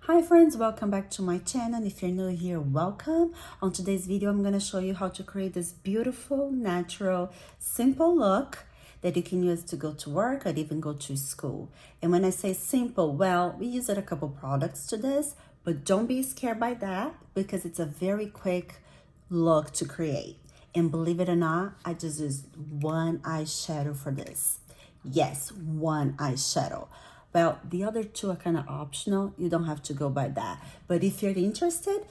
Hi friends, welcome back to my channel. If you're new here, welcome. On today's video, I'm going to show you how to create this beautiful, natural, simple look that you can use to go to work or even go to school. And when I say simple, well, we use a couple products to this, but don't be scared by that because it's a very quick look to create. And believe it or not, I just used one eyeshadow for this. Yes, one eyeshadow. Well, the other two are kind of optional. You don't have to go by that. But if you're interested,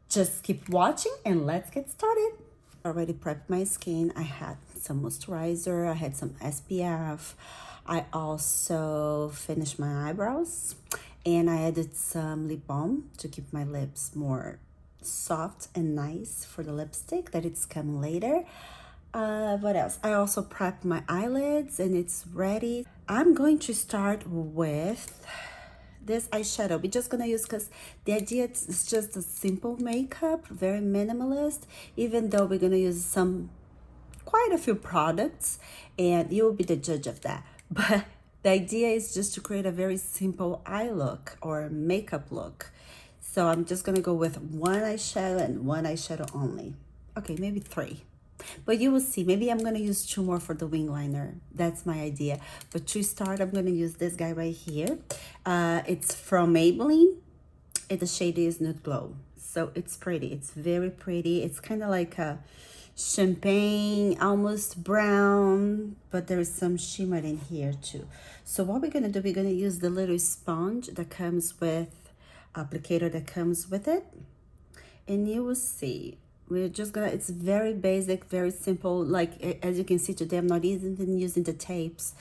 just keep watching and let's get started. Already prepped my skin. I had some moisturizer. I had some SPF. I also finished my eyebrows. And I added some lip balm to keep my lips more soft and nice for the lipstick that it's coming later. What else? I also prepped my eyelids and it's ready. I'm going to start with this eyeshadow. We're just gonna use, because the idea is just a simple makeup, very minimalist, even though we're gonna use quite a few products and you will be the judge of that. But the idea is just to create a very simple eye look or makeup look. So I'm just gonna go with one eyeshadow and one eyeshadow only. Okay, maybe three. But you will see, maybe I'm going to use two more for the wing liner. That's my idea. But to start, I'm going to use this guy right here. It's from Maybelline. And the shade is Nude Glow. So it's pretty. It's very pretty. It's kind of like a champagne, almost brown, but there is some shimmer in here too. So what we're going to do, we're going to use the little sponge that comes with, applicator that comes with it. And you will see. We're just gonna, it's very basic, very simple. Like, as you can see today, I'm not even using the tapes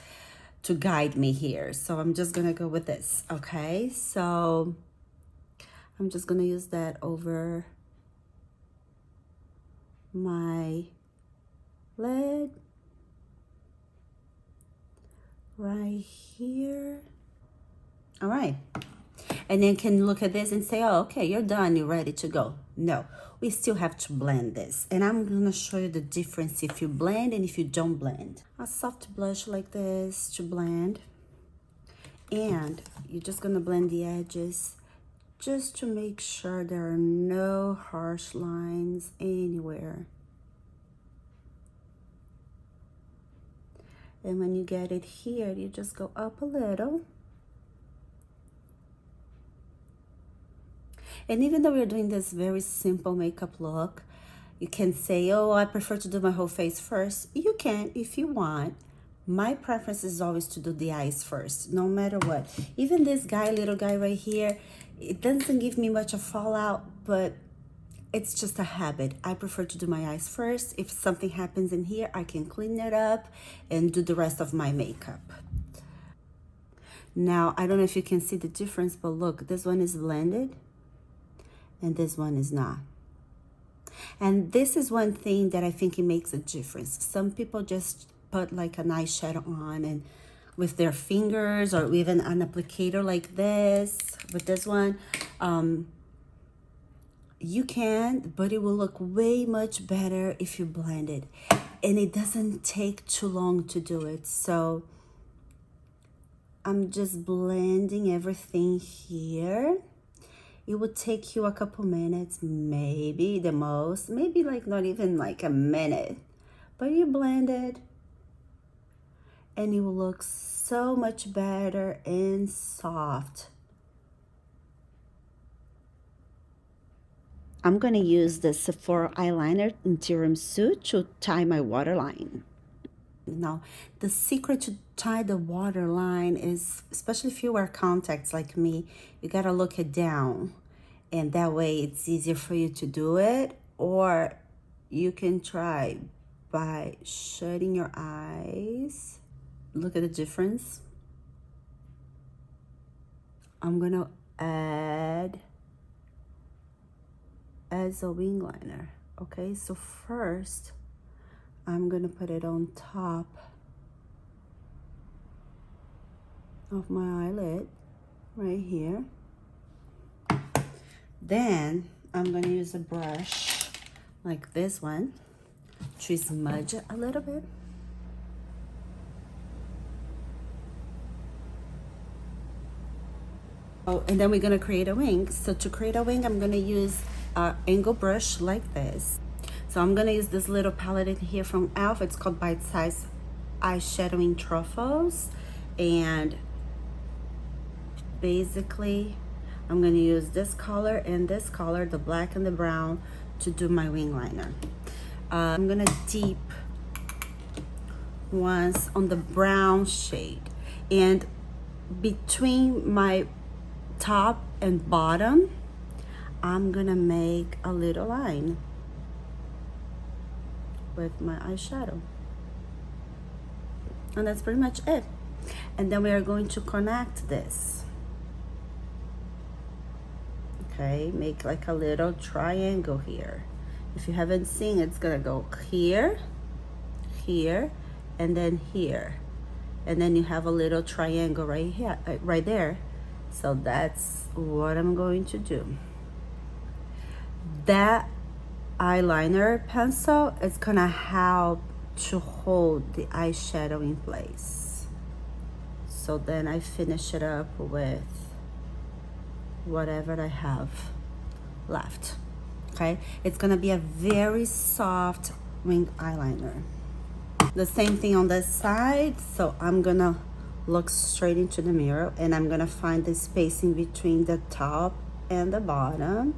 to guide me here. So I'm just gonna go with this, okay? So I'm just gonna use that over my lid right here. All right. And then can look at this and say, oh, okay, you're done, you're ready to go. No, we still have to blend this. And I'm gonna show you the difference if you blend and if you don't blend. A soft blush like this to blend. And you're just gonna blend the edges just to make sure there are no harsh lines anywhere. And when you get it here, you just go up a little. And even though we're doing this very simple makeup look, you can say, oh, I prefer to do my whole face first. You can if you want. My preference is always to do the eyes first, no matter what. Even this guy, little guy right here, it doesn't give me much of fallout, but it's just a habit. I prefer to do my eyes first. If something happens in here, I can clean it up and do the rest of my makeup. Now, I don't know if you can see the difference, but look, this one is blended and this one is not. And this is one thing that I think it makes a difference. Some people just put like an eyeshadow on and with their fingers, or even an applicator like this. With this one, you can, but it will look way much better if you blend it. And it doesn't take too long to do it. So I'm just blending everything here. It would take you a couple minutes, maybe the most, maybe like not even like a minute, but you blend it and it will look so much better and soft. I'm gonna use the Sephora eyeliner in Tiramisu to tie my waterline. Now, the secret to tie the waterline is, especially if you wear contacts like me, you gotta look it down. And that way it's easier for you to do it. Or you can try by shutting your eyes. Look at the difference. I'm gonna add as a wing liner. Okay, so first, I'm gonna put it on top of my eyelid right here. Then I'm gonna use a brush like this one to smudge it a little bit. Oh, and then we're gonna create a wing. So to create a wing, I'm gonna use an angle brush like this. So I'm gonna use this little palette in here from e.l.f. It's called Bite Size Eyeshadowing Truffles. And basically, I'm gonna use this color and this color, the black and the brown, to do my wing liner. I'm gonna deep once on the brown shade, and between my top and bottom, I'm gonna make a little line with my eyeshadow. And that's pretty much it. And then we are going to connect this. Okay, make like a little triangle here. If you haven't seen, it's gonna go here, here, and then here. And then you have a little triangle right here, right there. So that's what I'm going to do. That eyeliner pencil is gonna help to hold the eyeshadow in place. So then I finish it up with whatever I have left. Okay, it's gonna be a very soft wing eyeliner. The same thing on this side. So I'm gonna look straight into the mirror and I'm gonna find the spacing between the top and the bottom.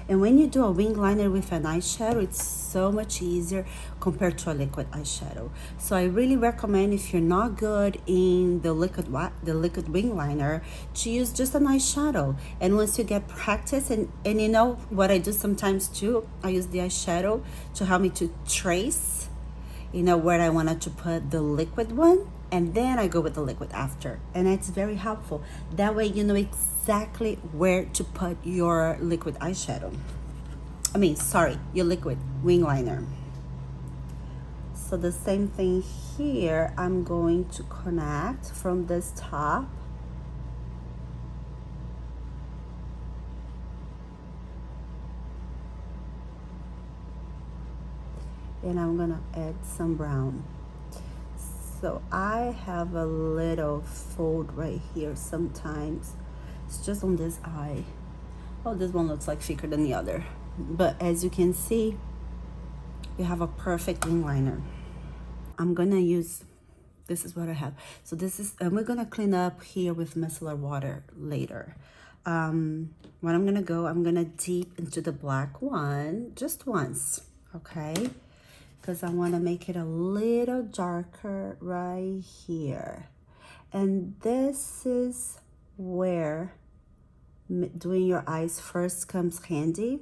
And when you do a wing liner with an eyeshadow, it's so much easier compared to a liquid eyeshadow. So I really recommend, if you're not good in the liquid wing liner, to use just an eyeshadow. And once you get practice, and you know what I do sometimes too, I use the eyeshadow to help me to trace, you know, where I wanted to put the liquid one, and then I go with the liquid after. And it's very helpful. That way you know exactly where to put your liquid eyeshadow. Your liquid wing liner. So the same thing here, I'm going to connect from this top. And I'm gonna add some brown. So I have a little fold right here sometimes. It's just on this eye. Oh, this one looks like thicker than the other. But as you can see, you have a perfect wing liner. I'm gonna use, this is what I have. So this is, and we're gonna clean up here with micellar water later. What I'm gonna dip into the black one just once, okay? Because I want to make it a little darker right here. And this is where doing your eyes first comes handy,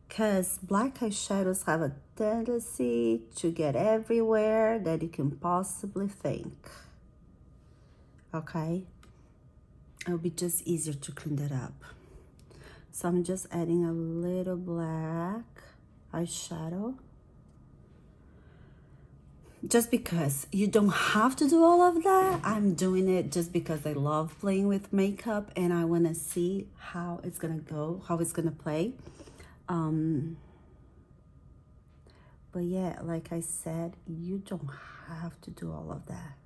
because black eyeshadows have a tendency to get everywhere that you can possibly think. Okay, it'll be just easier to clean that up. So I'm just adding a little black eyeshadow, just because you don't have to do all of that. I'm doing it just because I love playing with makeup and I want to see how it's gonna go, how it's gonna play. But yeah, like I said, you don't have to do all of that.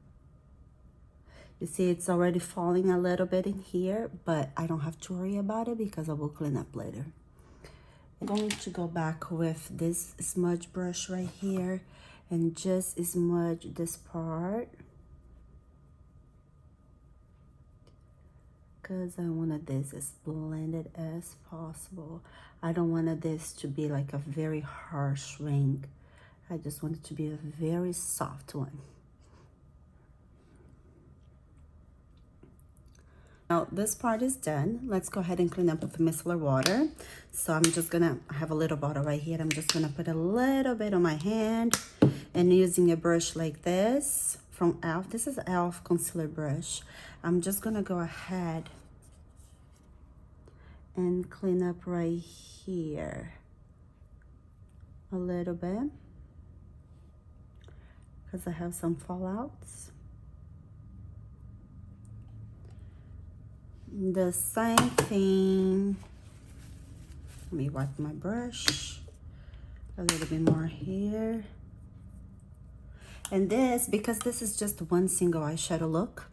You see, it's already falling a little bit in here, but I don't have to worry about it because I will clean up later. I'm going to go back with this smudge brush right here and just smudge this part, because I wanted this as blended as possible. I don't want this to be like a very harsh ring. I just want it to be a very soft one. Now this part is done. Let's go ahead and clean up with the micellar water. So I'm just gonna, I have a little bottle right here. I'm just gonna put a little bit on my hand and using a brush like this from e.l.f. This is e.l.f. concealer brush. I'm just gonna go ahead and clean up right here a little bit because I have some fallouts. The same thing, let me wipe my brush, a little bit more here. And this, because this is just one single eyeshadow look,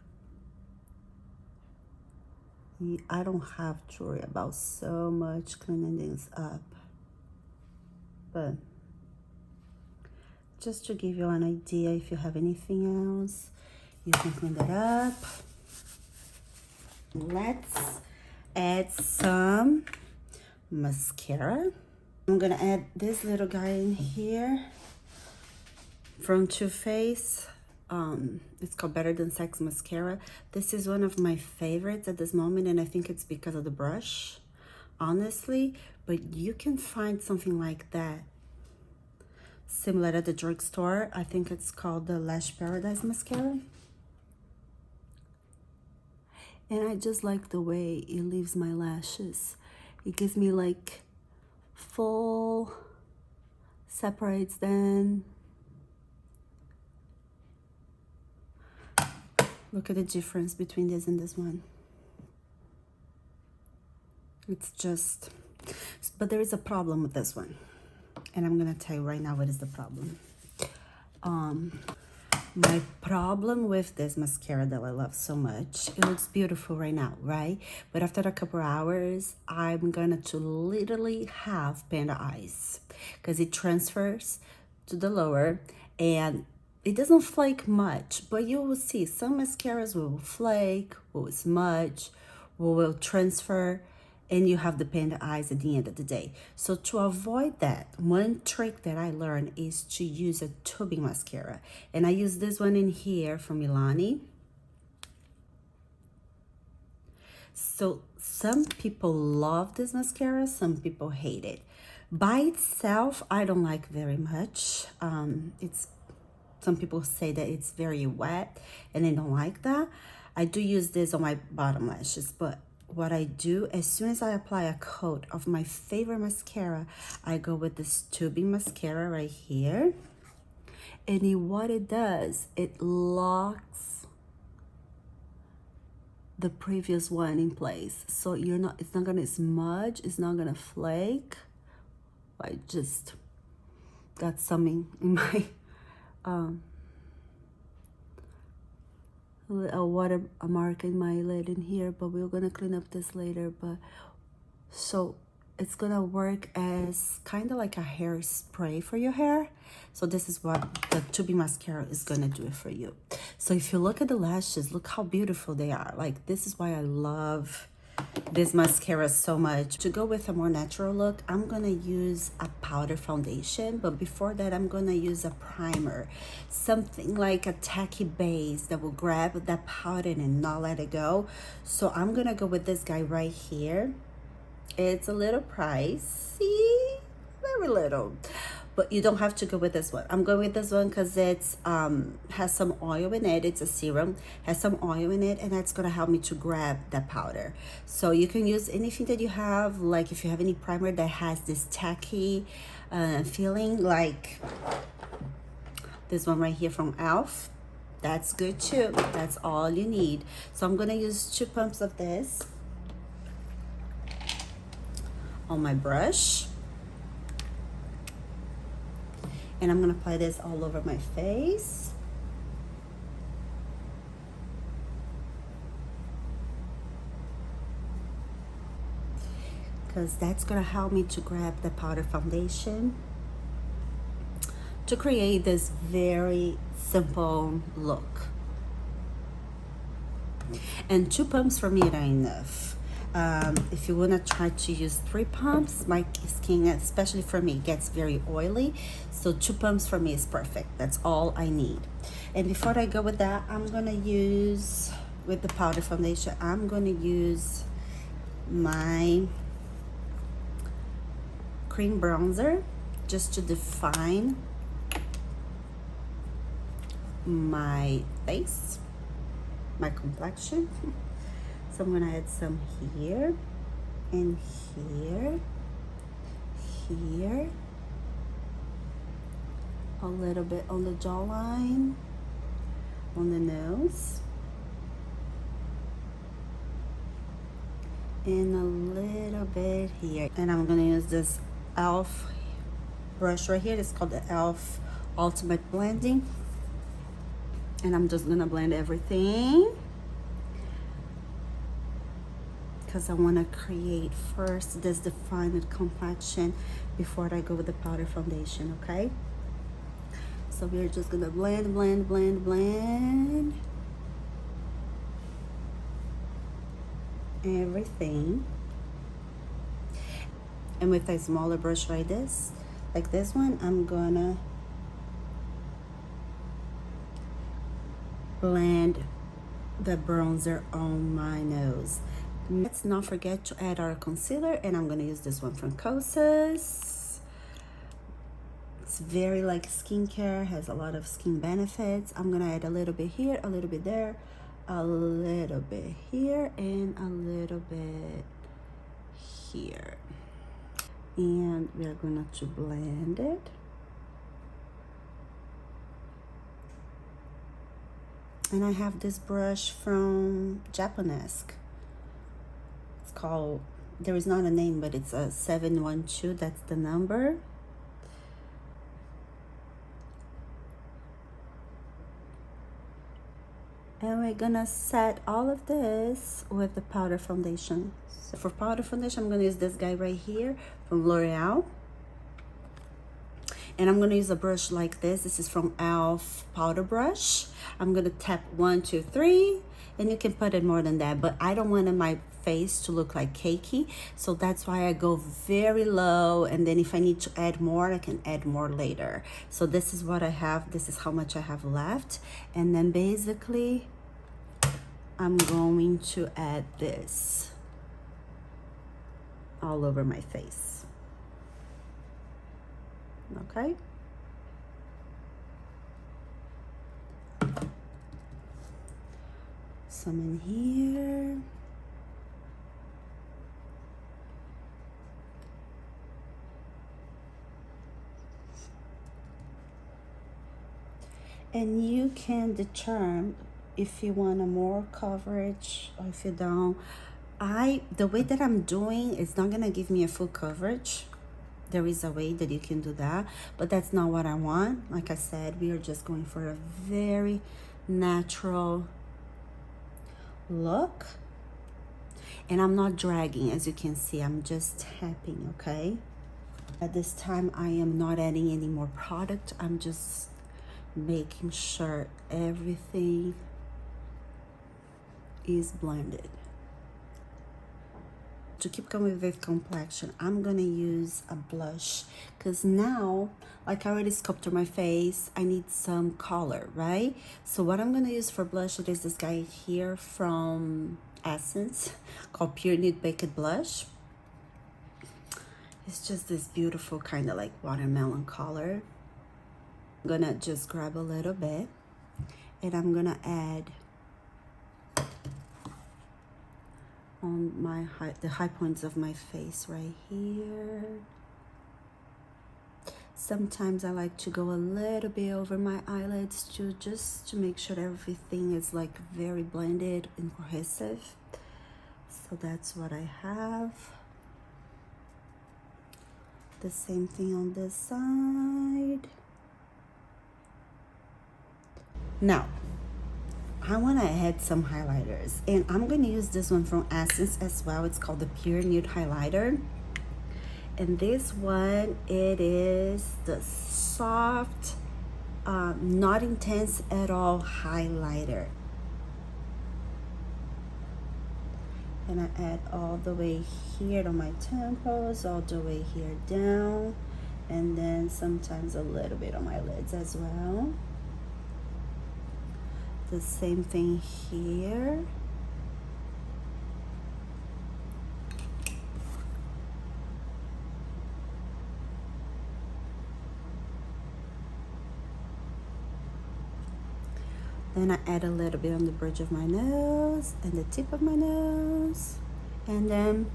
I don't have to worry about so much cleaning things up. But just to give you an idea, if you have anything else, you can clean that up. Let's add some mascara. I'm gonna add this little guy in here from Too Faced. It's called Better Than Sex Mascara. This is one of my favorites at this moment, and I think it's because of the brush, honestly. But you can find something like that similar at the drugstore. I think it's called the Lash Paradise Mascara. And I just like the way it leaves my lashes. It gives me like full, separates them. Look at the difference between this and this one. It's just, but there is a problem with this one. And I'm gonna tell you right now what is the problem. My problem with this mascara that I love so much, it looks beautiful right now, right? But after a couple hours, I'm gonna to literally have panda eyes because it transfers to the lower and it doesn't flake much, but you will see some mascaras will flake, will smudge, will transfer, and you have the panda eyes at the end of the day. So to avoid that, one trick that I learned is to use a tubing mascara. And I use this one in here from Milani. So some people love this mascara, some people hate it. By itself, I don't like very much. Some people say that it's very wet and they don't like that. I do use this on my bottom lashes, but what I do, as soon as I apply a coat of my favorite mascara, I go with this tubing mascara right here. And what it does, it locks the previous one in place. So it's not gonna smudge, it's not gonna flake. I just got something in my a watermark in my lid in here, but we're gonna clean up this later. But so it's gonna work as kind of like a hairspray for your hair. So this is what the tubing mascara is gonna do it for you. So if you look at the lashes, look how beautiful they are. Like, this is why I love this mascara so much. To go with a more natural look, I'm gonna use a powder foundation, but before that I'm gonna use a primer, something like a tacky base that will grab that powder and not let it go. So I'm gonna go with this guy right here. It's a little pricey, very little, but you don't have to go with this one. I'm going with this one because it's has some oil in it. It's a serum, has some oil in it, and that's gonna help me to grab that powder. So you can use anything that you have, like if you have any primer that has this tacky feeling, like this one right here from Elf. That's good too. That's all you need. So I'm gonna use 2 pumps of this on my brush. And I'm gonna apply this all over my face. Because that's gonna help me to grab the powder foundation to create this very simple look. And 2 pumps for me are enough. If you want to try to use 3 pumps, my skin, especially for me, gets very oily, so 2 pumps for me is perfect. That's all I need. And before I go with that, I'm gonna use, with the powder foundation, I'm gonna use my cream bronzer just to define my face, my complexion. So I'm gonna add some here and here, here, a little bit on the jawline, on the nose, and a little bit here. And I'm gonna use this Elf brush right here. It's called the Elf Ultimate Blending. And I'm just gonna blend everything because I want to create first this defined complexion before I go with the powder foundation, okay? So we're just gonna blend, blend, blend, blend everything. And with a smaller brush like this one, I'm gonna blend the bronzer on my nose. Let's not forget to add our concealer, and I'm gonna use this one from xoxo. It's very like skincare, has a lot of skin benefits. I'm gonna add a little bit here, a little bit there, a little bit here, and a little bit here. And we're gonna to blend it. And I have this brush from Japanesque. It's called, there is not a name, but it's a 712, that's the number. And we're gonna set all of this with the powder foundation. So for powder foundation, I'm gonna use this guy right here from L'Oreal. And I'm gonna use a brush like this. This is from e.l.f. powder brush. I'm gonna tap 1, 2, 3, and you can put it more than that, but I don't want my face to look like cakey, so that's why I go very low, and then if I need to add more, I can add more later. So this is what I have, this is how much I have left, and then basically I'm going to add this all over my face. Okay. Some in here. And you can determine if you want a more coverage or if you don't. The way that I'm doing is not gonna give me a full coverage. There is a way that you can do that, but that's not what I want. Like I said, we are just going for a very natural look. And I'm not dragging, as you can see, I'm just tapping, okay? At this time, I am not adding any more product. I'm just making sure everything is blended. To keep going with complexion, I'm gonna use a blush because now, like I already sculpted my face, I need some color, right? So what I'm gonna use for blush, it is this guy here from Essence called Pure Nude Baked Blush. It's just this beautiful kind of like watermelon color. I'm gonna just grab a little bit and I'm gonna add on my the high points of my face right here. Sometimes I like to go a little bit over my eyelids just to make sure everything is like very blended and cohesive. So that's what I have. The same thing on this side. Now I want to add some highlighters, and I'm going to use this one from Essence as well. It's called the Pure Nude Highlighter, and this one, it is the soft, not intense at all highlighter. And I add all the way here to my temples, all the way here down, and then sometimes a little bit on my lids as well. The same thing here. Then I add a little bit on the bridge of my nose and the tip of my nose, and then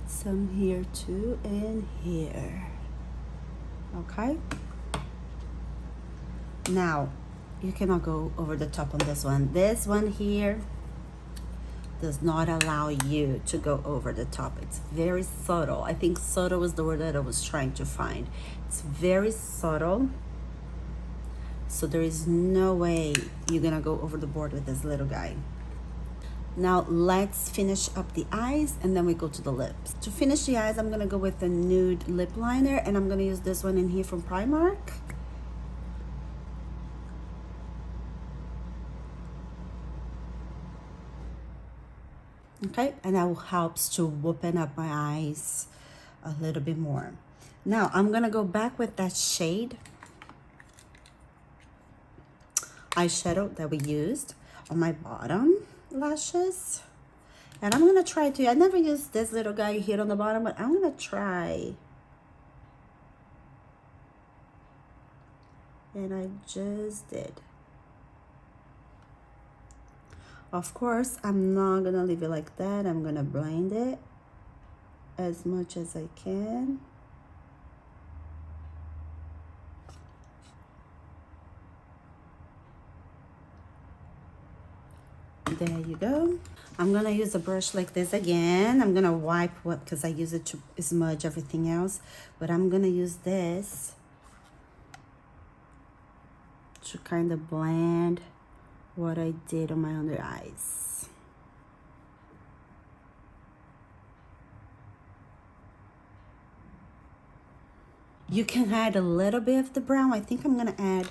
some here too and here. Okay. Now, you cannot go over the top on this one. This one here does not allow you to go over the top. It's very subtle. I think subtle was the word that I was trying to find. It's very subtle. So there is no way you're gonna go over the board with this little guy. Now let's finish up the eyes and then we go to the lips. To finish the eyes, I'm gonna go with the nude lip liner, and I'm gonna use this one in here from Primark. Okay, and that helps to open up my eyes a little bit more. Now I'm gonna go back with that shade eyeshadow that we used on my bottom lashes, and I'm gonna try to, I never used this little guy here on the bottom, but I'm gonna try, and I just did. Of course, I'm not gonna leave it like that. I'm gonna blend it as much as I can. There you go. I'm gonna use a brush like this again. I'm gonna wipe what, because I use it to smudge everything else, but I'm gonna use this to kind of blend what I did on my under eyes. You can add a little bit of the brown. I think I'm gonna add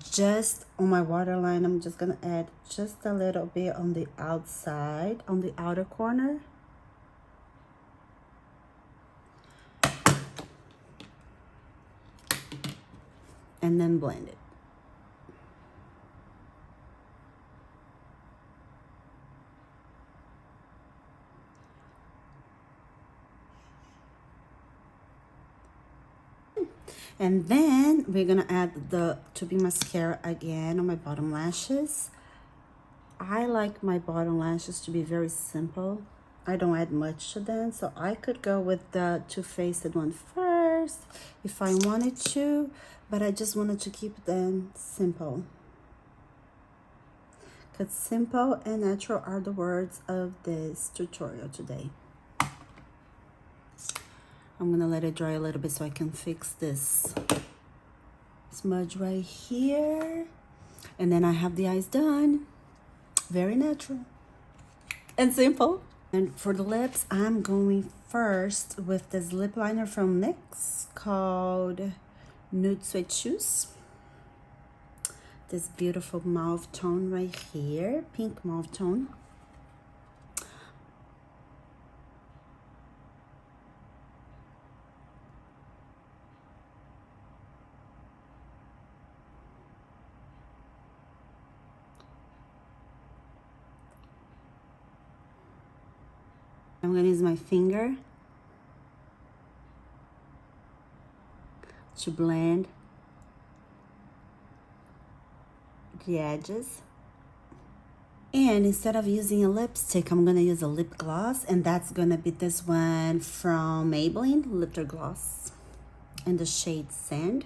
just on my waterline. I'm just gonna add just a little bit on the outside, on the outer corner. And then blend it. And then we're gonna add the To Be mascara again on my bottom lashes. I like my bottom lashes to be very simple. I don't add much to them, so I could go with the Too Faced one first if I wanted to, but I just wanted to keep them simple. Because simple and natural are the words of this tutorial today. I'm gonna let it dry a little bit so I can fix this smudge right here. And then I have the eyes done. Very natural and simple. And for the lips, I'm going first with this lip liner from NYX called Nude Sweet Shoes. This beautiful mauve tone right here, pink mauve tone. I'm gonna use my finger to blend the edges. And instead of using a lipstick, I'm gonna use a lip gloss, and that's gonna be this one from Maybelline, Lip Gloss, in the shade Sand.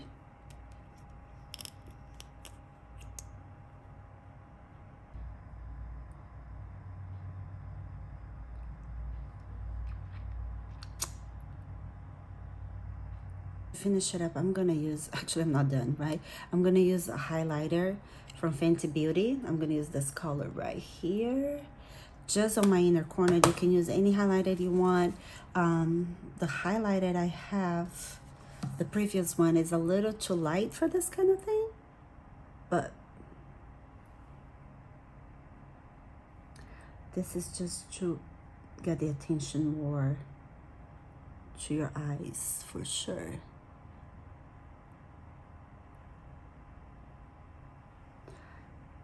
Finish it up, I'm gonna use, actually I'm not done, right? I'm gonna use a highlighter from Fenty Beauty. I'm gonna use this color right here, just on my inner corner. You can use any highlighter you want. The highlighter I have, the previous one, is a little too light for this kind of thing, but this is just to get the attention more to your eyes for sure.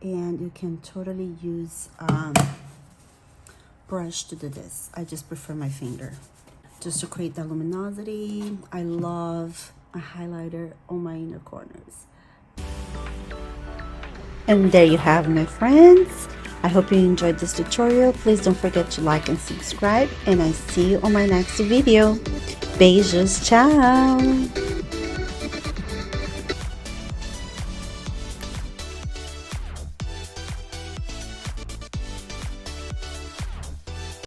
And you can totally use brush to do this. I just prefer my finger just to create the luminosity. I love a highlighter on my inner corners. And there you have, my friends. I hope you enjoyed this tutorial. Please don't forget to like and subscribe, and I see you on my next video. Beijos, tchau!